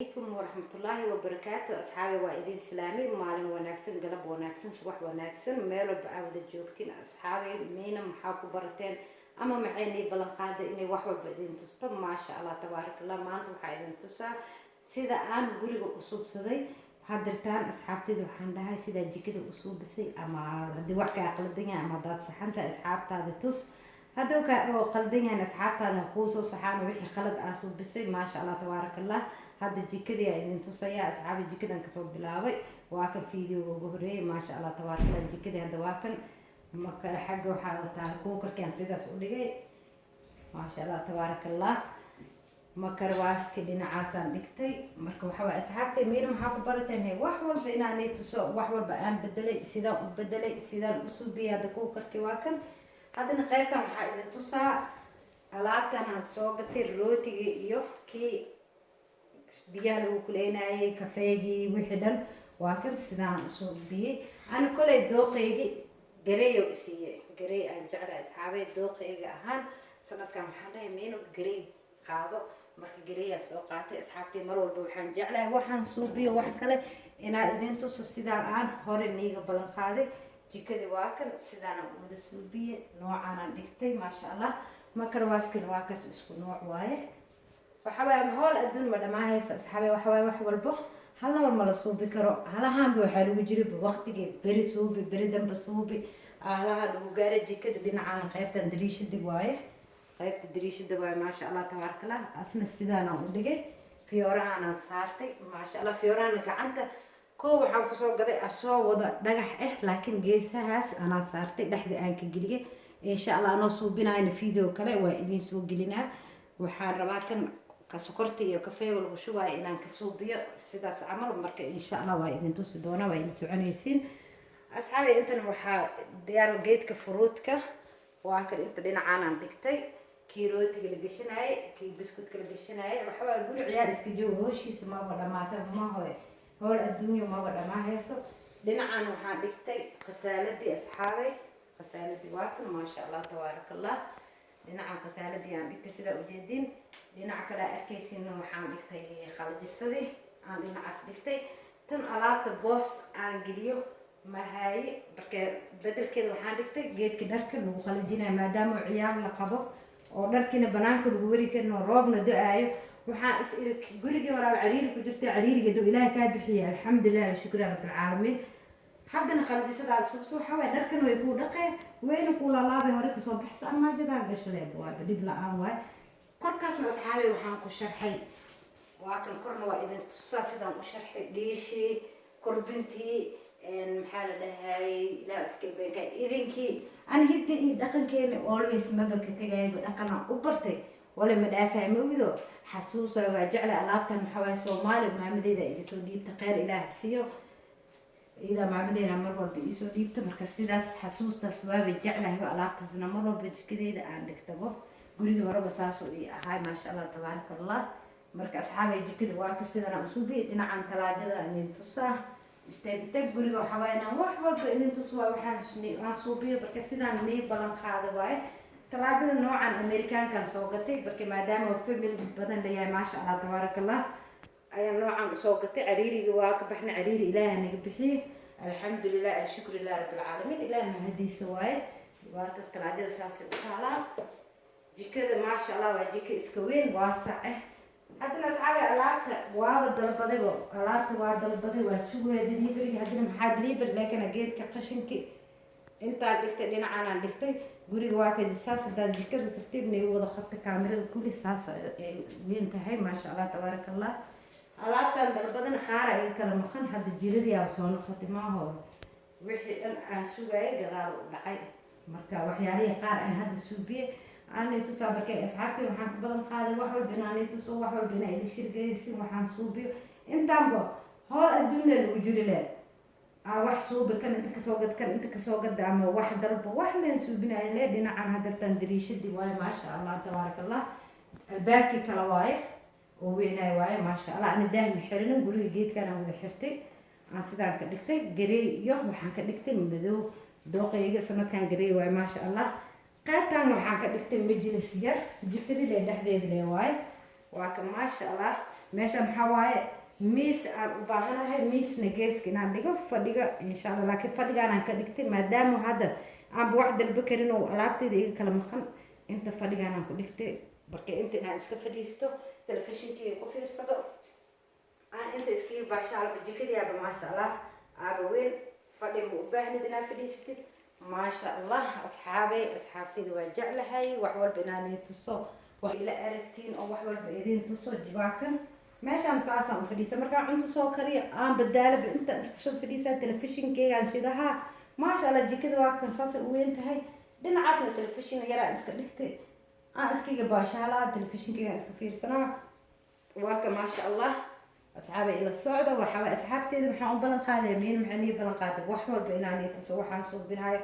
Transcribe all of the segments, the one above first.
عليكم ورحمة الله وبركاته أصحابي وإذن سلامي مالين وناكسن قلب وناكسن صباح وناكسن ميلو بعودة جوكتين أصحابي مينا محاكو برتين أما محيني بلان قادة إني وحول بإذن تستم ما شاء الله تبارك الله ما أنتم حايدين تسا سيدا آن قريق أصوب صدي حضرتان أصحابتي دو حندها سيدا جيكي دو أصوب بسي أما دي وحكا أقل الدنيا أما داد صحانتا أصحابتا دي تس هذا كأو قلدين أصحابتا دي خوصو صحان وحي قلد أصوب بسي ما شاء الله تبارك الله هذا جيكدي إن تصيا أصحابي جيكدن كسب بلاوي واكن فيديو وجهري ما شاء الله تبارك الله جيكدي هذا واكن مك حقه وحاول تعرفوه كان سيدا سؤالي ما شاء الله تبارك الله مكر واف كدينا عسان دكتي مركو حوا أصحابتي مين محاكو برتين هي وحول بينا نيتسو وحول بقى بدلي سيدا الأسلوبية دكوكر كواكن هذا نخيرته محايد تصا ألعبتنا صوبتي الروتي يو كي biyaha lagu kuleynaayay kafeegii wixii dhan waa kan sidaan usoo biyey ana kolay dooqeygi gareeyo isiiye gareey aan jeclahay asxaabay dooqeyga ahaan sanadkan waxaan dhahay meeno gareey qaado marka gareeyaa soo qaatay asxaabtay mar walba waxaan jeclahay waxaan suubiyo wax kale inaa idin tuso sidaan aan hore niiga ballan qaaday jikadii waa kan sidaan aan wada suubiye noocaanaan dhigtay maasha allah makarwaafkina waa kas isku nooc waaye وحبايب هول أدون ما دماهي أصحابي وحبايب وحبالبو هلا ما ملا صوبي كرو هلا هم بوحلو بيجري بوقتي بري صوبي بري دم بصوبي هلا هذا وجارج كده دينا عن قيادة تدريش الدواية قيادة تدريش الدواية ما شاء الله تبارك الله أسمى السيدانة ودقي فيورانا صارتي ما شاء الله فيورانا كعنت كو حنكو سو قدي أسو وضع دقح لكن جيثها أنا صارتي لحد أنك جديه إن شاء الله أنا صوبنا هنا فيديو كله وإذن سوق لنا وحرباتن كسكرتي iyo kafee lagu shubaay inaan ka suubiyo sidaas amal marka insha Allah waa idin tusi doona waa idin soconaysiin asxaabi intan waxa diyaar geedka fruitka waa kan inta dhinacaan aan dhigtay kiirootiga la gashanaay kii biskuutka la gashanaay waxa waa guri ciyaar iska joogo hooshiisa ma wada dhamaata ma hool adduunyo ma wada dhamaaheeso dhinacaan waxaan dhigtay qasaaladii asxaabi qasaaladii waa kan ma sha Allah tabarakallah dhinacaan qasaaladii aan dhigtay sida u jeedin dhinaca kale arkaysiina waxaan dhigtay qalajisadi aan dhinacaas dhigtay tan alaabta boos aan geliyo mahaaye marka bedelkeeda waxaan dhigtay geedka dharka lagu qalajinayo maadaama ciyaar la qabo oo dharkina banaanka lagu wari karin oo roobna do-aayo waxaa gurigii hore cariiri ku jirtay cariiriga dhow ilaahay kaa bixiyay alxamdulilah shukri rabbil caalamiin haddana qalajisadaada subso waxaa waay dharkan way kuu dhaqeen weyna kuu laalaabay hore kasoo baxsa amaajadaa gashaleeb waaba dhib la-aan waay korkaasna asxaabi waxaan ku sharxay waa kan korna waa idin tusaa sidaan u sharxay dhiishii kurbintii maxaa la dhahay ilaa afkee beenka idinkii aan hidda iyo dhaqankeena always maba ka tegayba dhaqanaan u bartay wala ma dhaafaa mawdo xasuusa waa jecla alaabtan maxaa waay soomaali maamadeyda iga soo dhiibta kheyr ilaah siiyo إذا ما بدينا مرة بيسو ديبته مركز سيداس حسوس تسباب جعله بألاقة سنة مرة بجكده إذا عندك تبغى قولي ورا بساسو هاي ما شاء الله تبارك الله مركز أصحابي جكده واقع سيدنا مسوبي إن عن ثلاجة إن تصاه استبتك قولي وحوينا وحول بإن تصوا وحنسني مسوبي مركز سيدنا ني بلان خاذ واي ثلاجة نوعا أمريكان كان سوقتي بركي ما دام وفيل بدن ليا ما شاء الله تبارك الله أيام نوعا سوقتي عريري واقف إحنا عريري إله نقبحيه الحمد لله الشكر لله رب العالمين إله هدي سواي واقف ثلاجة أساسي وطالع جيكده ما شاء الله وجيك إسكوين واسع هذا أصحابي ألاقة وابد البضي ألاقة وابد البضي وشوه دليفري هذا محاد ليفر لكن أجيد كقشنك أنت دكتور لنا عنا دكتور قولي واقع الأساس ده جيكده ترتيبني وضع خط كاميرا وكل أساس ينتهي ما شاء الله تبارك الله ألاقة البضي خارع يكلم خن هذا الجلد يا وصون ختمه وحي أنا شوه قرار دعي مركا وحيالي قارع هذا السوبي أنا تصابر كي أصحابتي وحن قبل خالي وحول بنا أنا تصو وحول بنا إذا شرقيسي وحن صوبي أنت عمبو هول الدنيا اللي وجودي له واحد صوبي كان أنت كسوقت دعم واحد ضربه واحد اللي نسوبنا إليه دينا عن هذا التندريش الدواي ما شاء الله تبارك الله الباكي كلاواي وويناي واي ما شاء الله أنا داهم حرنا نقول جيت كان أنا حرتي عن سيدان كدكتي جري يوم وحن كدكتي من دوقي يجي سنة كان جري واي ما شاء الله قاعدة waxaan ka dhigtay majlis yar jikada la dhaxdeed leeyahay waa ka ma sha Allah meeshan maxaa waaye miis aan u baahanahay, miisna geeska inaan dhigo, fadhiga insha allah. laakiin fadhigaanaan ka dhigtay maadaama hadda aanba wax dalba karin oo alaabteeda iga kala maqan, inta fadhigaanaan ku dhigtay marka inta inaan iska fadhiisto telefishinkii ku fiirsado inta iskaga baashaalba jikadiyaaba maasha allah aaba weyn. fadhi ma u baahnid inaad fadhiisatid maasha allah. asxaabteyda waa jeclahay wax walba inaan tuso, wax ila aragtiin oo wax walba idin tuso. jibaakan meeshaan saasaan u fadhiisa markaan cunto soo kariyo aan badaalaba intaan iska soo fadhiisaa telefishinkeygaan shidahaa maasha allah. jikada waa kan saasay u weyn tahay, dhinacaasna telefishin yaraa iska dhigtay aan iskiga baashaalaa, telefishinkeygaan iska fiirsanaa waa ka maasha allah. asxaabay ila socda waxaa waay asxaabteeda maxaan u balan qaadaya miin maxaa nii balan qaaday wax walba inaan ii tuso waxaan suubinaayo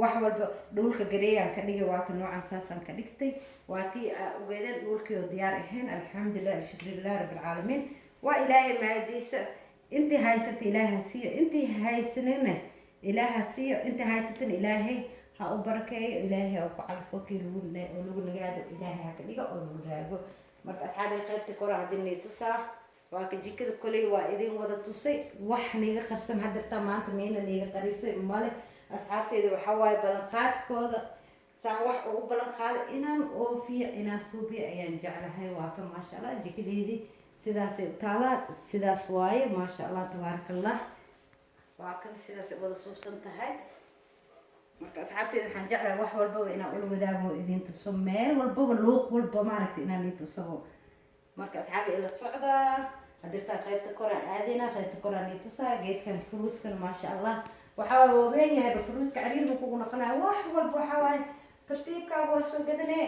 wax walba. dhulka gareeyaan ka dhigay waa ka noocan saasaan ka dhigtay. waa tii ugeedeen dhulkii oo diyaar ahayn. alxamdulilah alshukrilah rabbilcaalamiin. waa ilaahay mahadiisa. intii haysata ilaahay ha siiyo, intii haysanina ilaahay ha siiyo, intii haysatana ilaahay ha u barakeeyo, ilaahay ha ku calfo kii lagu nagaado ilaahay ha ka dhigo oo lagu raago. marka asxaabay qaybta kore haddii nii tusaa waa ka jikada koley waa idin wada tusay, wax niga qarsan hadirtaa maanta miina niga qarisay male. asxaabteeda waxaa waaye ballanqaadkooda saan wax ugu ballan qaada inaan oofiyo inaan suubiyo ayaan jeclahay. waa ka maasha allah jikadeedii sidaasay u taalaa, sidaas waaye maasha allah tabaarakallah. waa kan sidaasay wada suubsan tahay. marka asxaabteeda waxaan jeclahay wax walbaba inaan ula wadaago idin tuso, meel walbaba luuq walba maaragta inaan ii tusabo. marka asxaabi ila socda hadirtaa qaybta koraan aadina, qaybta koraan ii tusaa. geedkan fruutkan maasha allah waxaa waa waaweyn yahayba, fruutka cariir buu kugu noqonaya. wax walba waxaa waaye tartiibkaaga waa soo gadanee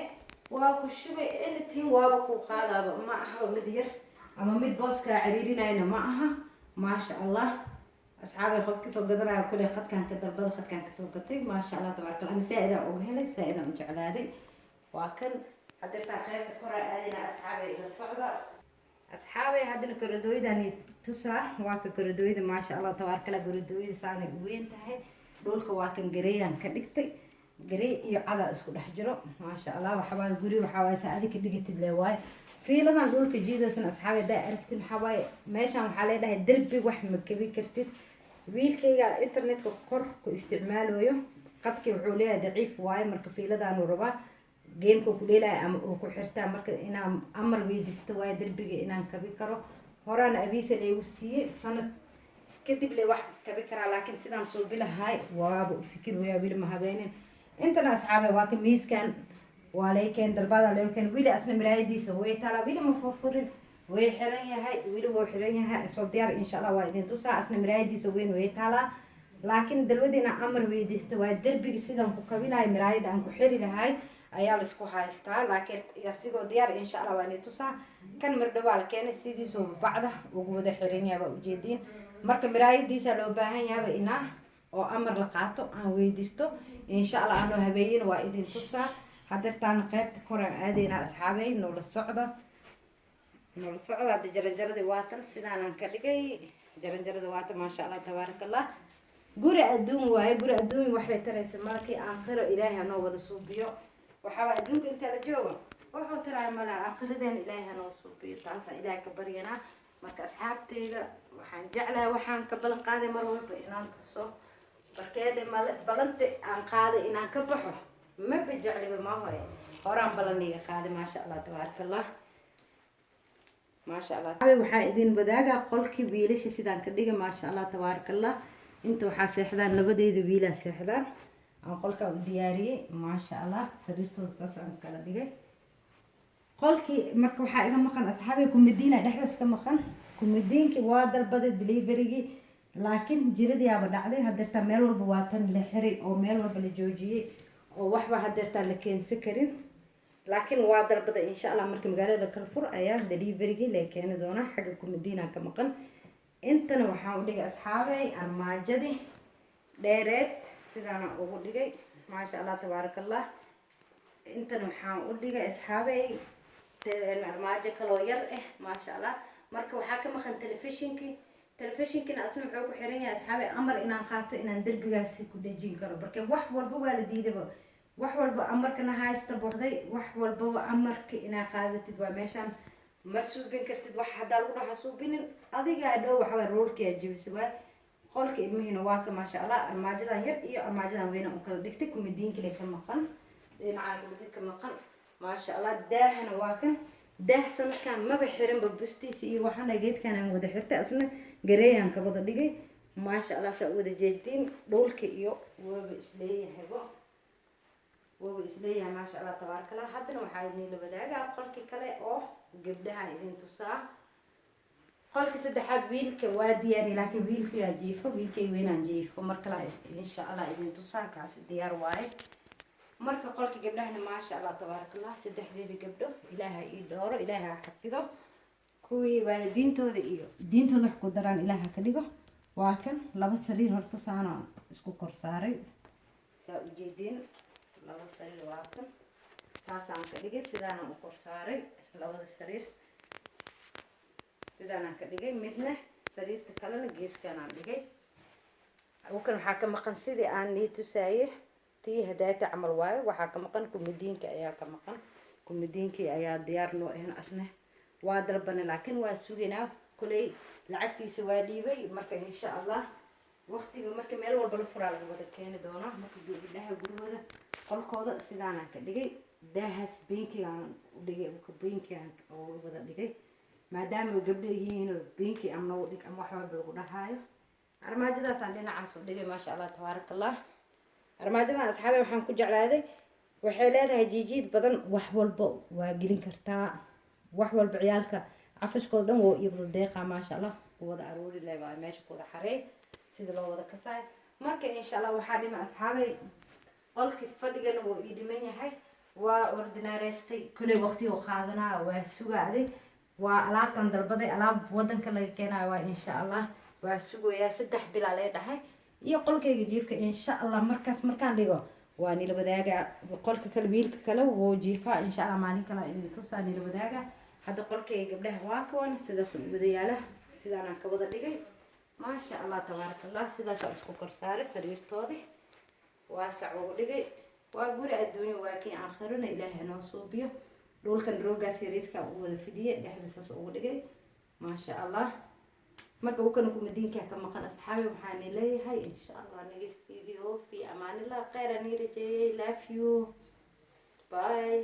waa ku shubay anything waaba kuu qaadaaba, ma aha mid yar ama mid booskaa cariirinayna ma aha maasha allah. asxaabay qofkii soo gadanaya kuley qadkaan ka dalbada, qadkaan kasoo gatay maasha allah tabaarakallah. ani saa-idaan uga helay, saa-idaan u jeclaaday. waa kan hadirtaa qaybta koraan aadina asxaabay ila socda. asxaabay haddana koradooydaan tusaa. waa ka koradooyda maasha allah tabaarakallah. koradooyda saanay u weyn tahay. dhulka waa kan gareeyaan ka dhigtay, garey iyo cadaa isku dhex jiro maasha allah. waxawaaye guri waxawaaye saa adi ka dhigatid le waaye. fiiladan dhulka jiidaysan asxaabay hadaa aragtid waxawaaye meeshaan waxaa leedhahay derbi wax ma kabi kartid. wiilkayga internetka kor ku isticmaalayo qadkii wuxuu leeyahay daciif waaye, marka fiiladaanu rabaa geemka ku leelahay ama uu ku xirtaa. marka inaan amar weydiisto waaye derbiga inaan kabi karo. horaan abiisa leegu siiyey sanad kadib le wax kabi karaa, laakiin sidaan suubilahay waaba u fikir waya wili ma habeenin. intana asxaabay waa ka miiskan waa leykeen dalbada leykeen wili asna miraayadiisa way taalaa, wili ma furfurin way xiran yahay, wili wuu xiran yahay. soo diyaar insha allah waa idin tusaa. asna miraayadiisa weyn way taalaa, laakiin dalwadiina amar weydiista waa derbiga sidaan ku kabinayo miraayada aan ku xiri lahay ayaa la isku haystaa. laakiin asigoo diyaar insha allah waa idin tusaa. kan mirdhawaa la keenay sidiisoo bacda ugu wada xiran yahay waa ujeediin. marka miraayadiisa loo baahan yahay inaa oo amar la qaato aan weydiisto insha allah. aanoo habeeyin waa idin tusaa. hadirtaan qaybta koraan aadeyna asxaabay noola socda. hadda jaranjaradii waatan sidaanan ka dhigay. jaranjarada waatan maasha allah tabaarakallah. guri adduun waaye. guri adduun waxay taraysa markii aakhiro ilaahay hanoo wada suubiyo. waxaa adduunka intaa la joogo wuxuu taraaya malaha aakhiradeena ilaahay hanoo suubiyo, taasaan ilaahay ka baryanaa. marka asxaabteyda waxaan jeclahay waxaan ka balan qaaday mar walba inaan tuso. barkeeda balanta aan qaaday inaan ka baxo maba jecliba ma hore horaan balan iga qaaday maasha allah tabaarakallah. maasha allah waxaa idin wadaagaa qolkii wiilasha sidaan ka dhigay maasha allah tabaarakallah. inta waxaa seexdaan labadeeda wiilaa seexdaan aan qolkaa u diyaariyey maasha allah. sariirtooda saas aan kala dhigay. qolkii marka waxaa iga maqan asxaabay kumadiina dhexdaas ka maqan. kumadiinkii waa dalbaday deliverygii, laakiin jiradiyaaba dhacday. hadeertaa meel walba waa tan la xiray oo meel walba la joojiyey oo waxba hadeertaa la keensan karin. laakiin waa dalbaday insha allah. marka magaalada kalfur ayaa deliverygii la keeni doonaa. xagga kumadiina ka maqan. intana waxaan u dhigay asxaabay armaajadii dheereed sidaana ugu dhigay maasha allah tabaarakallah. intana waxaan u dhigay asxaabay armaajo kaloo yar maasha allah. marka waxaa ka maqan telefishinkina asna wuxuu ku xiran yahay asxaabay amar inaan qaato inaan derbigaasi ku dhejin karo. marka wax walba waa la diidaba, wax walba amarkana haysta boqday. wax walbaba amarka inaa qaadatid waa meeshaan ma suubin kartid wax haddaa lagu dhaha suubinin adigaa dhow waxaway roolkiyaa jebisa waay qolka ilmihiina waa ka maasha allah armaajadan yar iyo armaajadan weyna u kala dhigtay kumadiin kale ka maqan dhinacaan kumadiin ka maqan maasha allah daahana waa kan daah sanadkan maba xiranba bustiisa iyo waxaana geedkan aan wada xirtay asna gareeyaan ka wada dhigay maasha allah saa wada jeedtiin dhulka iyo waba isleeyahayba waba isleeyahay maasha allah tabaaraka allah haddana waxaa idin la wadaagaa qolkii kale oo gabdhaha idin tusaa qolka saddexaad wiilka waa diyaari laakiin wiilka yaa jiifo wiilkay weynaan jiifo mar kale insha allah idin tusaa kaasi diyaar waaye marka qolka gabdhahana maasha allah tabaaraka allah saddexdeeda gabdho ilaaha ii dhooro ilaaha xafido kuwii waalidiintooda iyo diintooda wax ku daraan ilaaha ka dhigo waa kan laba sariir horta saana isku kor saaray saa ujeediin laba sariir waa kan saasaan ka dhigay sidaanaan u kor saaray labada sariir sidaanaan ka dhigay midna sariirta kalena geeskanaan dhigay kan waxaa ka maqan sidii aan nii tusaaye tii hadaata camal waayo waxaa ka maqan kumadiinka ayaa ka maqan kumadiinkii ayaa diyaar noo ahan asna waa dalbana laakiin waa sugaynaa kuley lacagtiisa waa dhiibay marka insha allah waqtiga marka meel walba la furaa laga wada keeni doonaa marka gabdhaha gurigooda qolkooda sidaanaan ka dhigay daahaas beenkigaan u dhigay beenkigaan oo wada dhigay maadaama gabdho yihiin beenki ama u dhig ama wax walba lagu dhahaayo armaajadaasaan dhinacaas u dhigay maasha allah tabaaraka allah armaajadan asxaabe waxaan ku jeclaaday waxay leedahay jiijiid badan wax walba waa gelin kartaa wax walba ciyaalka cafashkooda dhan woo iyo wada deeqaa maasha allah wada aroori leh waa meesha ku wada xareey sida loo wada kasaay marka insha allah waxaa dhima asxaabay qolkii fadhigana wuu ii dhiman yahay waa ordinaareystay kuley waqti oo qaadanaa waa sugaaday waa alaabtan dalbaday alaab wadanka laga keenayo waa insha allah waa sugayaa 3 bilaa lee dhahay iyo qolkayga jiifka insha allah markaan dhigo waa nila wadaaga qolka kale wiilka kale wuu jiifaa insha allah maalin kale idin tusaa nila wadaaga hadda qolkayga gabdhaha waa kawan sidaas wada yaala sidaanaan ka wada dhigay maasha allah tabaaraka allah sidaasaan isku kor saaray sariirtoodii waasac ugu dhigay waa guri adduunyo waa kii aakhirana ilaahay noo suubiyo dhulkan roogaas yariiska u wada fidiyay dhexda saas ugu dhigay maasha allah marka uu kan kumadiinka ka maqan asxaabi waxaan leeyahay insha allah next video fi amaan allah khayran rajay love you bye